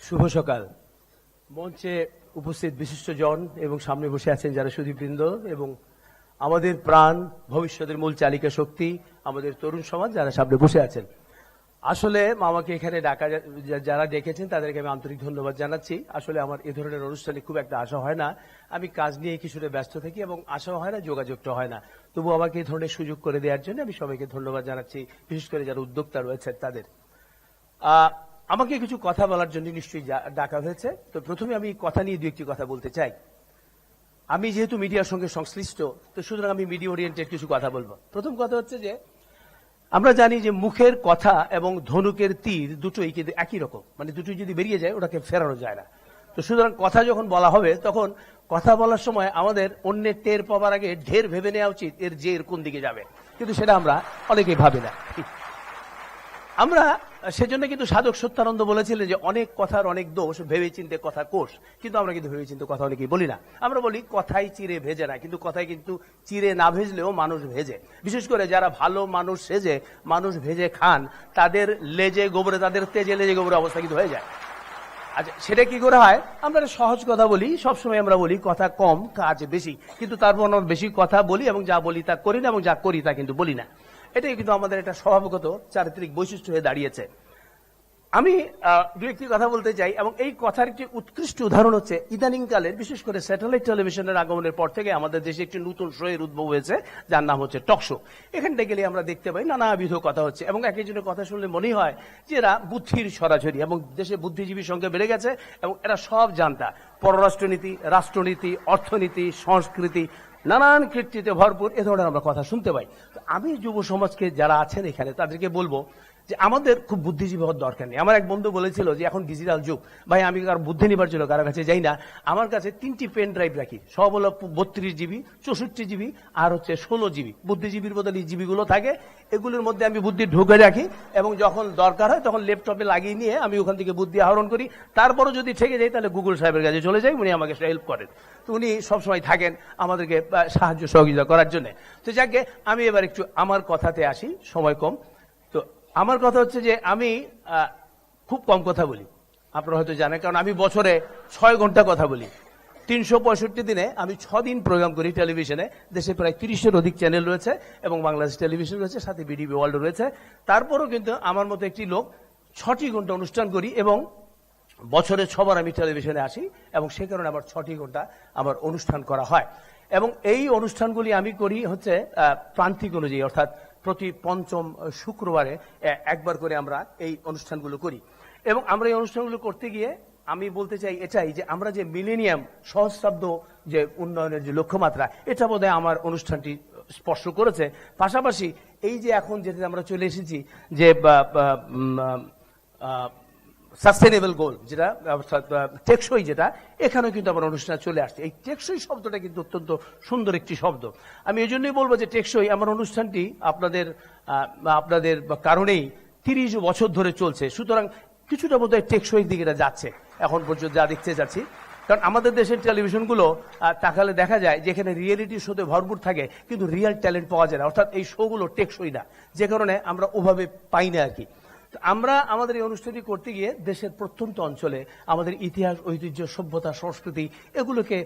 শুভ সকাল। মঞ্চে উপস্থিত বিশিষ্টজন এবং সামনে বসে আছেন যারা সুধীবৃন্দ এবং আমাদের প্রাণ ভবিষ্যতের মূল চালিকা শক্তি আমাদের তরুণ সমাজ যারা সামনে বসে আছেন। আসলে আমাকে এখানে ডাকা যারা ডেকেছেন তাদেরকে আমি আন্তরিক ধন্যবাদ জানাচ্ছি। আসলে আমার এ ধরনের অনুষ্ঠানে খুব একটা আশা হয় না, আমি কাজ নিয়ে কিছুটা ব্যস্ত থাকি এবং আশাও হয় না, যোগাযোগটা হয় না। তবু আমাকে এই ধরনের সুযোগ করে দেওয়ার জন্য আমি সবাইকে ধন্যবাদ জানাচ্ছি, বিশেষ করে যারা উদ্যোক্তা রয়েছেন তাদের। আমাকে কিছু কথা বলার জন্য নিশ্চয়ই ডাকা হয়েছে। তো প্রথমে আমি কথা নিয়ে দু একটি কথা বলতে চাই। আমি যেহেতু মিডিয়ার সঙ্গে সংশ্লিষ্ট, তো সুতরাং আমি মিডিয়া ওরিয়েন্টেড কিছু কথা বলবো। প্রথম কথা হচ্ছে যে আমরা জানি যে মুখের কথা এবং ধনুকের তীর দুটোই কিন্তু একই রকম, মানে দুটোই যদি বেরিয়ে যায় ওটাকে ফেরানো যায় না। তো সুতরাং কথা যখন বলা হবে তখন কথা বলার সময় আমাদের অন্যের টের পাওয়ার আগে ঢের ভেবে নেওয়া উচিত এর জের কোন দিকে যাবে, কিন্তু সেটা আমরা অনেকেই ভাবি না। আমরা সেজন্য কিন্তু সাধক সত্যানন্দ বলেছিলেন যে অনেক কথার অনেক দোষ, ভেবে চিন্তে কথা কোষ। কিন্তু আমরা কিন্তু ভেবে চিন্তে কথা অনেকেই বলি না। আমরা বলি কথাই চিরে ভেজে না, কিন্তু কথাই কিন্তু চিরে না ভেজলেও মানুষ ভেজে। বিশেষ করে যারা ভালো মানুষ সেজে মানুষ ভেজে খান, তাদের লেজে গোবরে, তাদের তেজে লেজে গোবরে অবস্থা কিন্তু হয়ে যায়। আচ্ছা, সেটা কি করে হয়? আমরা সহজ কথা বলি, সবসময় আমরা বলি কথা কম কাজ বেশি, কিন্তু তারপর আমরা বেশি কথা বলি এবং যা বলি তা করি না, এবং যা করি তা কিন্তু বলি না। এটাই কিন্তু আমাদের একটা স্বভাবগত চারিত্রিক বৈশিষ্ট্য হয়ে দাঁড়িয়েছে। আমি দু একটি কথা বলতে চাই, এবং এই কথার একটি উৎকৃষ্ট উদাহরণ হচ্ছে ইদানিংকালের, বিশেষ করে স্যাটেলাইট টেলিভিশনের আগমনের পর থেকে আমাদের দেশে একটি নতুন শোয়ের উদ্ভব হয়েছে, যার নাম হচ্ছে টক শো। এখানটা গেলে আমরা দেখতে পাই নানাবিধ কথা হচ্ছে, এবং এক একজনের কথা শুনলে মনে হয় যে এরা বুদ্ধির সরাসরি, এবং দেশে বুদ্ধিজীবীর সংখ্যা বেড়ে গেছে, এবং এরা সব জানতা। পররাষ্ট্রনীতি, রাষ্ট্রনীতি, অর্থনীতি, সংস্কৃতি, নানান কৃতিতে ভরপুর এ ধরনের আমরা কথা শুনতে পাই। তো আমি যুব সমাজকে যারা আছেন এখানে তাদেরকে বলবো যে আমাদের খুব বুদ্ধিজীবী হওয়ার দরকার নেই। আমার এক বন্ধু বলেছিল যে এখন ডিজিটাল যুগ, ভাই আমি কারো বুদ্ধি নিবার জন্য কারো কাছে যাই না, আমার কাছে 3টি পেন ড্রাইভ রাখি, সব হলো 32 জিবি, 64 জিবি আর হচ্ছে 16 জিবি। বুদ্ধিজীবীর বদলে জিবিগুলো থাকে, এগুলোর মধ্যে আমি বুদ্ধি ঢুকে রাখি, এবং যখন দরকার হয় তখন ল্যাপটপে লাগিয়ে নিয়ে আমি ওখান থেকে বুদ্ধি আহরণ করি। তারপরও যদি ঠেকে যাই তাহলে গুগল সাহেবের কাছে চলে যাই, উনি আমাকে হেল্প করেন। তো উনি সবসময় থাকেন আমাদেরকে সাহায্য সহযোগিতা করার জন্য। তো যাকে আমি এবার একটু আমার কথাতে আসি, সময় কম। তো আমার কথা হচ্ছে যে আমি খুব কম কথা বলি, আপনারা হয়তো জানেন, কারণ আমি বছরে 6 ঘন্টা কথা বলি। 365 দিনে আমি 6 দিন প্রোগ্রাম করি টেলিভিশনে। দেশে প্রায় 30-এর অধিক চ্যানেল রয়েছে, এবং বাংলাদেশ টেলিভিশন রয়েছে, সাথে বিডিবি ওয়ার্ল্ড রয়েছে। তারপরও কিন্তু আমার মতো একটি লোক 6টি ঘন্টা অনুষ্ঠান করি, এবং বছরে 6 বার আমি টেলিভিশনে আসি, এবং সে কারণে আবার 6টি ঘন্টা আমার অনুষ্ঠান করা হয়। এবং এই অনুষ্ঠানগুলি আমি করি হচ্ছে প্রান্তিক অনুযায়ী, অর্থাৎ প্রতি 5ম শুক্রবারে একবার করে আমরা এই অনুষ্ঠানগুলো করি। এবং আমরা এই অনুষ্ঠানগুলো করতে গিয়ে আমি বলতে চাই এটাই যে আমরা যে মিলেনিয়াম সহস্রাব্দ যে উন্নয়নের যে লক্ষ্যমাত্রা, এটা বোধহয় আমার অনুষ্ঠানটি স্পর্শ করেছে। পাশাপাশি এই যে এখন যেটা আমরা চলে এসেছি যে সাস্টেনেবল গোল, যেটা টেকসই, যেটা এখানেও কিন্তু আমার অনুষ্ঠানে চলে আসছে। এই টেকসই শব্দটা কিন্তু অত্যন্ত সুন্দর একটি শব্দ। আমি এই জন্যই বলবো যে টেকসই আমার অনুষ্ঠানটি আপনাদের কারণেই 30 বছর ধরে চলছে। সুতরাং কিছুটা বোধহয় টেকসই দিকে যাচ্ছে এখন পর্যন্ত যা দেখতে যাচ্ছি। কারণ আমাদের দেশের টেলিভিশনগুলো তাকালে দেখা যায় যেখানে রিয়েলিটি শোতে ভরপুর থাকে, কিন্তু রিয়েল ট্যালেন্ট পাওয়া যায় না, অর্থাৎ এই শোগুলো টেকসই না, যে কারণে আমরা ওভাবে পাই না আর কি। আমরা আমাদের এই অনুষ্ঠানটি করতে গিয়ে দেশের প্রত্যন্ত অঞ্চলে আমাদের ইতিহাস, ঐতিহ্য, সভ্যতা, সংস্কৃতি এগুলোকে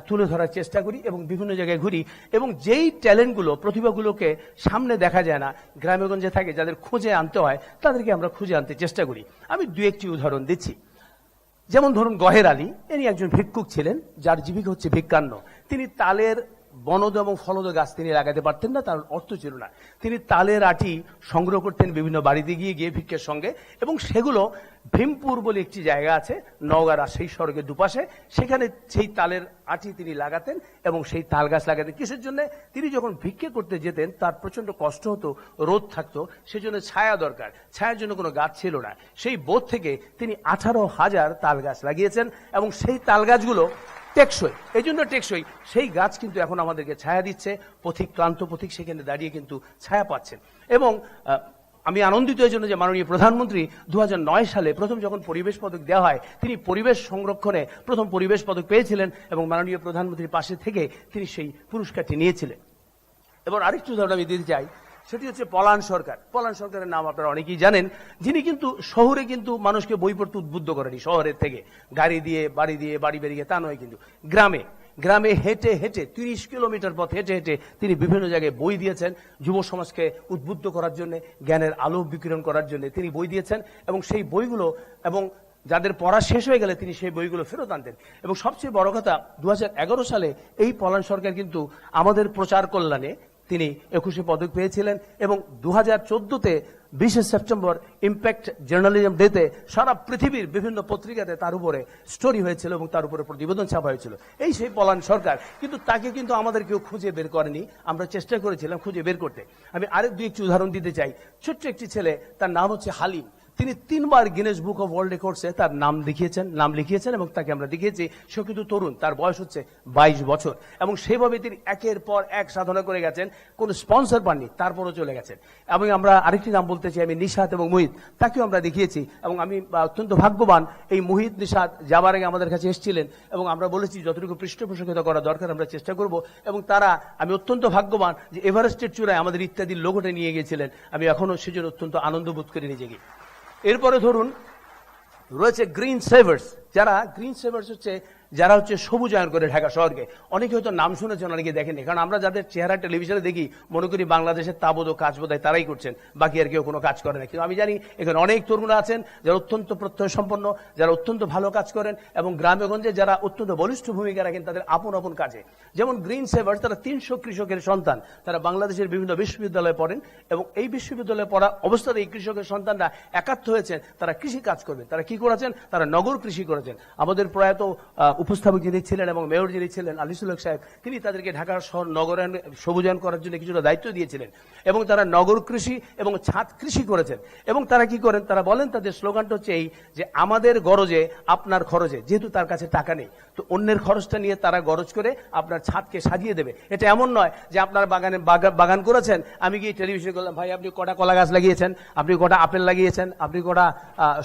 তুলে ধরার চেষ্টা করি, এবং বিভিন্ন জায়গায় ঘুরি। এবং যেই ট্যালেন্টগুলো, প্রতিভাগুলোকে সামনে দেখা যায় না, গ্রামেগঞ্জে থাকে, যাদের খুঁজে আনতে হয়, তাদেরকে আমরা খুঁজে আনতে চেষ্টা করি। আমি 2-1টি উদাহরণ দিচ্ছি। যেমন ধরুন গহের আলী, ইনি একজন ভিক্ষুক ছিলেন, যার জীবিকা হচ্ছে ভিক্ষান্ন। তিনি তালের বনদ এবং ফলদ গাছ তিনি লাগাতে পারতেন না, তার অর্থ ছিল না। তিনি তালের আটি সংগ্রহ করতেন বিভিন্ন বাড়িতে গিয়ে গিয়ে ভিক্ষের সঙ্গে, এবং সেগুলো ভীমপুর বলে একটি জায়গা আছে নওগাঁ রাজশাহী সড়কের দুপাশে, সেখানে সেই তালের আটি তিনি লাগাতেন এবং সেই তাল গাছ লাগাতেন। কিসের জন্য? তিনি যখন ভিক্ষে করতে যেতেন তার প্রচন্ড কষ্ট হতো, রোদ থাকতো, সেজন্য ছায়া দরকার, ছায়ার জন্য কোনো গাছ ছিল না। সেই বোধ থেকে তিনি 18,000 তাল গাছ লাগিয়েছেন, এবং সেই তাল গাছগুলো টেকসই। এই জন্য টেকসই, সেই গাছ কিন্তু এখন আমাদেরকে ছায়া দিচ্ছে, পথিক, ক্লান্ত পথিক সেখানে দাঁড়িয়ে কিন্তু ছায়া পাচ্ছেন। এবং আমি আনন্দিত এই জন্য যে মাননীয় প্রধানমন্ত্রী 2009 সালে প্রথম যখন পরিবেশ পদক দেওয়া হয়, তিনি পরিবেশ সংরক্ষণে প্রথম পরিবেশ পদক পেয়েছিলেন, এবং মাননীয় প্রধানমন্ত্রীর পাশে থেকে তিনি সেই পুরস্কারটি নিয়েছিলেন। এবার আরেকটু উদাহরণ আমি দিতে চাই, সেটি হচ্ছে পলান সরকার। পলান সরকারের নাম আপনারা অনেকেই জানেন, যিনি কিন্তু শহরে কিন্তু মানুষকে বই পড়তে উদ্বুদ্ধ করেনি। শহরের থেকে গাড়ি দিয়ে বাড়ি বেরিয়ে তা নয়, কিন্তু গ্রামে গ্রামে হেঁটে হেঁটে 30 কিলোমিটার পথ হেঁটে হেঁটে তিনি বিভিন্ন জায়গায় বই দিয়েছেন, যুব সমাজকে উদ্বুদ্ধ করার জন্য, জ্ঞানের আলো বিকিরণ করার জন্য তিনি বই দিয়েছেন। এবং সেই বইগুলো এবং যাদের পড়া শেষ হয়ে গেলে তিনি সেই বইগুলো ফেরত আনতেন। এবং সবচেয়ে বড় কথা, 2011 সালে এই পলান সরকার কিন্তু আমাদের প্রচার কল্যাণে তিনি 21 পদক পেয়েছিলেন। এবং 2014-তে 20 সেপ্টেম্বর ইম্প্যাক্ট জার্নালিজম ডেতে সারা পৃথিবীর বিভিন্ন পত্রিকাতে তার উপরে স্টোরি হয়েছিল এবং তার উপরে প্রতিবেদন ছাপা হয়েছিল। এই সেই পলান সরকার, কিন্তু তাকে কিন্তু আমাদের কেউ খুঁজে বের করেনি। আমরা চেষ্টা করেছিলাম খুঁজে বের করতে। আমি আরেক দুই একটি উদাহরণ দিতে চাই। ছোট্ট একটি ছেলে, তার নাম হচ্ছে হালিম। তিনি 3 বার গিনেস বুক অফ ওয়ার্ল্ড রেকর্ডসে তার নাম লিখিয়েছেন এবং তাকে আমরা দেখিয়েছি। সে কিন্তু তরুণ, তার বয়স হচ্ছে 22 বছর এবং সেভাবে তিনি একের পর এক সাধনা করে গেছেন, কোনো স্পন্সর পাননি, তারপরও চলে গেছেন। এবং আমরা আরেকটি নাম বলতে চাই, আমি নিশাত এবং মুহিত, তাকেও আমরা দেখিয়েছি। এবং আমি অত্যন্ত ভাগ্যবান, এই মুহিত নিশাত যাবার আগে আমাদের কাছে এসেছিলেন এবং আমরা বলেছি যতটুকু পৃষ্ঠপোষকতা করা দরকার আমরা চেষ্টা করব। এবং তারা, আমি অত্যন্ত ভাগ্যবান যে এভারেস্টের চূড়ায় আমাদের ইত্যাদির লোগোটা নিয়ে গিয়েছিলেন। আমি এখনো সেজন্য অত্যন্ত আনন্দ বোধ করি নিজেকে। এরপরে ধরুন রয়েছে গ্রিন সেভার্স। যারা গ্রিন সেভার্স হচ্ছে যারা হচ্ছে সবুজায়ন করে ঢাকা শহরকে। অনেকে হয়তো নাম শুনেছেন, অনেকে দেখেননি, কারণ আমরা যাদের চেহারা টেলিভিশনে দেখি মনে করি বাংলাদেশের তাবদ ও কাজ বোধহয় তারাই করছেন, বাকি আর কেউ কোনো কাজ করে না। কিন্তু আমি জানি এখানে অনেক তরুণরা আছেন যারা অত্যন্ত প্রত্যয় সম্পন্ন, যারা অত্যন্ত ভালো কাজ করেন এবং গ্রামেগঞ্জে যারা অত্যন্ত বলিষ্ঠ ভূমিকা রাখেন তাদের আপন আপন কাজে। যেমন গ্রিন সেভার্স, তারা 300 কৃষকের সন্তান, তারা বাংলাদেশের বিভিন্ন বিশ্ববিদ্যালয়ে পড়েন এবং এই বিশ্ববিদ্যালয়ে পড়া অবস্থায় এই কৃষকের সন্তানরা একাত্ম হয়েছেন, তারা কৃষি কাজ করবেন। তারা কি করেছেন? তারা নগর কৃষি করেছেন। আমাদের প্রয়াত উপস্থাপক যিনি ছিলেন এবং মেয়র যিনি ছিলেন আনিসুল হক সাহেব, তিনি তাদেরকে ঢাকা শহর নগরায়ন সবুজায়ন করার জন্য কিছুটা দায়িত্ব দিয়েছিলেন এবং তারা নগর কৃষি এবং ছাদ কৃষি করেছেন। এবং তারা কি করেন? তারা বলেন, তাদের স্লোগানটা হচ্ছে এই যে আমাদের গরজে আপনার খরচে, যেহেতু তার কাছে টাকা নেই তো অন্যের খরচটা নিয়ে তারা গরজ করে আপনার ছাদকে সাজিয়ে দেবে। এটা এমন নয় যে আপনার বাগানে বাগান করেছেন, আমি গিয়ে টেলিভিশনে বললাম ভাই আপনি কটা কলা গাছ লাগিয়েছেন, আপনি কটা আপেল লাগিয়েছেন, আপনি কটা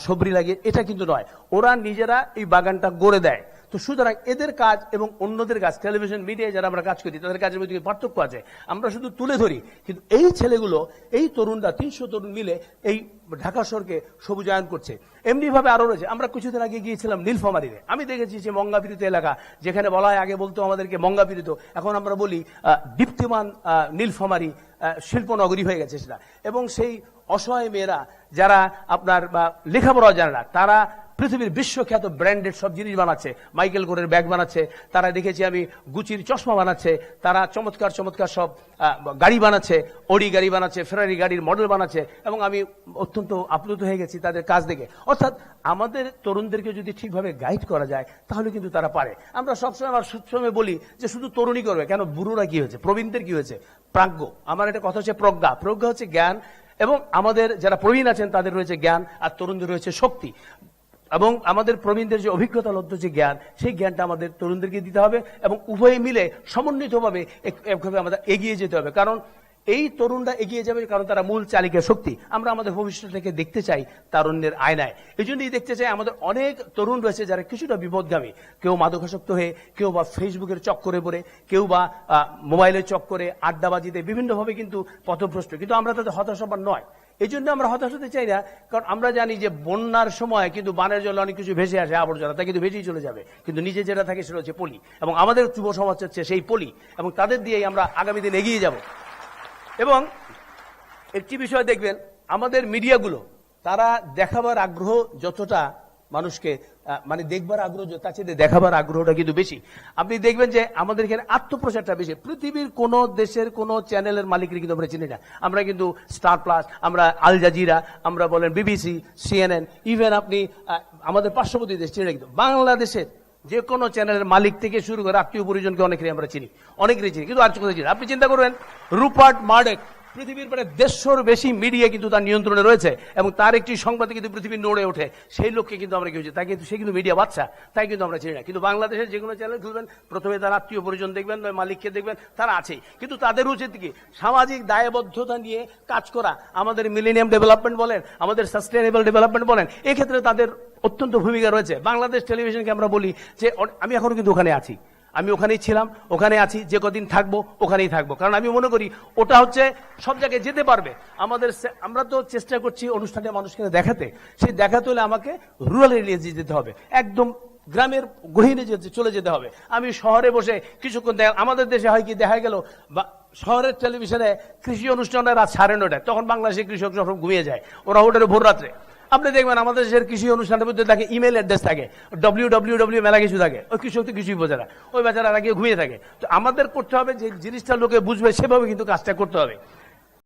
সবরি লাগিয়ে, এটা কিন্তু নয়। ওরা নিজেরা এই বাগানটা গড়ে দেয়। তো সুতরাং এদের কাজ এবং অন্যদের কাজ, টেলিভিশন মিডিয়ায় যারা আমরা কাজ করি তাদের কাজের মধ্যে পার্থক্য আছে, আমরা শুধু তুলে ধরি। কিন্তু এই ছেলেগুলো, এই তরুণরা, 300 তরুণ মিলে এই ঢাকা শহরকে সবুজায়ন করছে। এমনি ভাবে আরো রয়েছে। আমরা কিছুদিন আগে গিয়েছিলাম নীলফামারীতে। আমি দেখেছি যে মঙ্গাপীড়িত এলাকা, যেখানে বলা হয় আগে বলতো আমাদেরকে মঙ্গাপীড়িত, এখন আমরা বলি দীপ্তিমান নীলফামারী শিল্পনগরী হয়ে গেছে সেটা। এবং সেই অসহায় মেয়েরা যারা আপনার লেখাপড়া জানে না, তারা পৃথিবীর বিশ্বখ্যাত ব্র্যান্ডেড সব জিনিস বানাচ্ছে, মাইকেল কোরের ব্যাগ বানাচ্ছে, তারা দেখেছি আমি গুচির চশমা বানাচ্ছে, তারা চমৎকার চমৎকার সব গাড়ি বানাচ্ছে, অডি গাড়ি বানাচ্ছে, ফেরারি গাড়ির মডেল বানাচ্ছে। এবং আমি অত্যন্ত আপ্লুত হয়ে গেছি তাদের কাজ দেখে। অর্থাৎ আমাদের তরুণদেরকে যদি ঠিকভাবে গাইড করা যায় তাহলে কিন্তু তারা পারে। আমরা সবসময় আমার সবসময় বলি যে শুধু তরুণই করবে কেন, বুড়োরা কি হয়েছে, প্রবীণদের কি হয়েছে? প্রাজ্ঞ, আমার একটা কথা হচ্ছে প্রজ্ঞা। প্রজ্ঞা হচ্ছে জ্ঞান, এবং আমাদের যারা প্রবীণ আছেন তাদের রয়েছে জ্ঞান, আর তরুণদের রয়েছে শক্তি। এবং আমাদের প্রবীণদের যে অভিজ্ঞতা লব্ধ যে জ্ঞান, সেই জ্ঞানটা আমাদের তরুণদেরকে দিতে হবে এবং উভয়ে মিলে সমন্বিতভাবে একভাবে আমাদের এগিয়ে যেতে হবে। কারণ এই তরুণরা এগিয়ে যাবে কারণ তারা মূল চালিকা শক্তি। আমরা আমাদের ভবিষ্যৎটাকে দেখতে চাই তারুণ্যের আয়নায়। এই জন্যই দেখতে চাই আমাদের অনেক তরুণ রয়েছে যারা কিছুটা বিপদগামী, কেউ মাদকাসক্ত হয়ে, কেউ বা ফেসবুকের চক্করে পড়ে, কেউ বা মোবাইলের চক্করে, আড্ডাবাজিতে বিভিন্নভাবে কিন্তু পথভ্রষ্ট। কিন্তু আমরা তাদের হতাশাবান নয়। এই জন্য আমরা হতাশ হতে চাই না, কারণ আমরা জানি যে বন্যার সময় কিন্তু বানের জলে অনেক কিছু ভেসে আসে, আবর্জনা, তা কিন্তু ভেসেই চলে যাবে, কিন্তু নিচে যেটা থাকে সেটা হচ্ছে পলি। এবং আমাদের যুব সমাজ হচ্ছে সেই পলি, এবং তাদের দিয়েই আমরা আগামী দিন এগিয়ে যাব। এবং একটি বিষয় দেখবেন, আমাদের মিডিয়াগুলো তারা দেখাবার আগ্রহ যতটা মানুষকে মানে দেখবার আগ্রহ, তার চেয়ে দেখাবার আগ্রহটা কিন্তু বেশি। আপনি দেখবেন যে আমাদের এখানে আত্মপ্রচারটা বেশি। পৃথিবীর কোন দেশের কোন চ্যানেলের মালিকের কিন্তু আমরা চিনি না। আমরা কিন্তু স্টার প্লাস, আমরা আল জাজিরা, আমরা বলেন বিবিসি, সিএনএন, ইভেন আপনি আমাদের পার্শ্ববর্তী দেশ চিনি না, কিন্তু বাংলাদেশের যে কোনো চ্যানেলের মালিক থেকে শুরু করে আত্মীয় পরিজনকে অনেকেরই আমরা চিনি, অনেকেরই চিনি, কিন্তু আর কোথাও চিনি। আপনি চিন্তা করবেন রুপার্ট মার্ডক, পৃথিবীর প্রায় 150-র বেশি মিডিয়া কিন্তু তার নিয়ন্ত্রণে রয়েছে, এবং তার একটি সংবাদে কিন্তু পৃথিবীর নড়ে ওঠে। সেই লোককে কিন্তু আমরা কি হচ্ছে, তাই কিন্তু সে কিন্তু মিডিয়া বাচ্চা, তাই কিন্তু আমরা চিনি না। কিন্তু বাংলাদেশের যে কোনো চ্যানেল খুলবেন, প্রথমে তার আত্মীয় পরিজন দেখবেন, মালিককে দেখবেন, তারা আছেই। কিন্তু তাদের উচিত কি সামাজিক দায়বদ্ধতা নিয়ে কাজ করা। আমাদের মিলেনিয়াম ডেভেলপমেন্ট বলেন, আমাদের সাস্টেনেবল ডেভেলপমেন্ট বলেন, এক্ষেত্রে তাদের অত্যন্ত ভূমিকা রয়েছে। বাংলাদেশ টেলিভিশনকে আমরা বলি যে আমি এখনো কিন্তু ওখানে আছি, আমি ওখানেই ছিলাম, ওখানে আছি, যে কদিন থাকবো ওখানেই থাকবো, কারণ আমি মনে করি ওটা হচ্ছে সব জায়গায় যেতে পারবে। আমরা তো চেষ্টা করছি অনুষ্ঠানে মানুষকে দেখাতে, সেই দেখাতে হলে আমাকে রুরাল এরিয়া যেতে হবে, একদম গ্রামের গহীনে চলে যেতে হবে। আমি শহরে বসে কিছুক্ষণ আমাদের দেশে হয় কি দেখা গেল শহরের টেলিভিশনে কৃষি অনুষ্ঠানে রাত 9:30, তখন বাংলাদেশের কৃষক সব ঘুমিয়ে যায়, ওরা ওঠে ভোর রাত্রে। আপনি দেখবেন আমাদের দেশের কৃষি অনুষ্ঠানের মধ্যে থাকে ইমেল অ্যাড্রেস থাকে, www মেলা কিছু থাকে, ওই কৃষক তো কিছুই বোঝে না, ওই বেচারা গিয়ে ঘুমিয়ে থাকে। তো আমাদের করতে হবে যে জিনিসটা লোকে বুঝবে সেভাবে কিন্তু কাজটা করতে হবে।